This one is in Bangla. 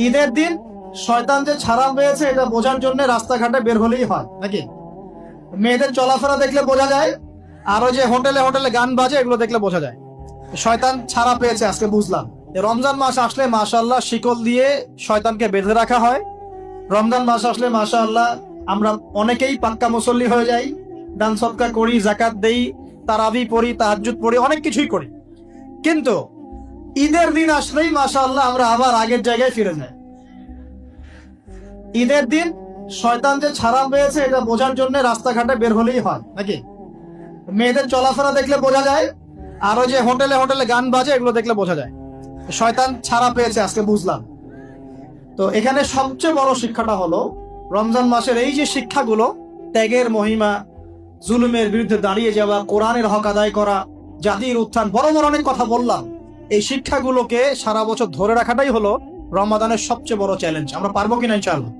ঈদের দিন শয়তান যে ছাড়া পেয়েছে এটা বোঝার জন্য রাস্তাঘাটে বের হলেই হয় নাকি? মেয়েদের চলাফেরা দেখলে বোঝা যায়, আর ওই যে হোটেলে হোটেলে গান বাজে এগুলো দেখলে বোঝা যায় শয়তান ছাড়া পেয়েছে। আজকে বুঝলাম রমজান মাস আসলে মাশাআল্লাহ শিকল দিয়ে শয়তানকে বেঁধে রাখা হয়। রমজান মাস আসলে মাশাআল্লাহ আমরা অনেকেই পাক্কা মুসল্লি হয়ে যাই, দান সদকা করি, যাকাত দেই, তারাবি পড়ি, তাহাজ্জুদ পড়ি, অনেক কিছুই করি। কিন্তু ঈদের দিন আসলেই মাশাআল্লাহ আমরা আবার আগের জায়গায় ফিরে যাই। ঈদের দিন শয়তান যে ছাড়া পেয়েছে এটা বোঝার জন্য রাস্তাঘাটে বের হলেই হয় নাকি? মেয়েদের চলাফেরা দেখলে বোঝা যায়, আর ওই যে হোটেলে হোটেলে গান বাজে এগুলো দেখলে বোঝা যায় শয়তান ছাড়া পেয়েছে। আজকে বুঝলাম। তো এখানে সবচেয়ে বড় শিক্ষাটা হলো রমজান মাসের এই যে শিক্ষাগুলো, ত্যাগের মহিমা, জুলুমের বিরুদ্ধে দাঁড়িয়ে যাওয়া, কোরআনের হক আদায় করা, জাতির উত্থান, বড় বড় অনেক কথা বললাম। এই শিক্ষাগুলোকে সারা বছর ধরে রাখাটাই হলো রমাদানের সবচেয়ে বড় চ্যালেঞ্জ। আমরা পারবো কিনা ইনশাআল্লাহ?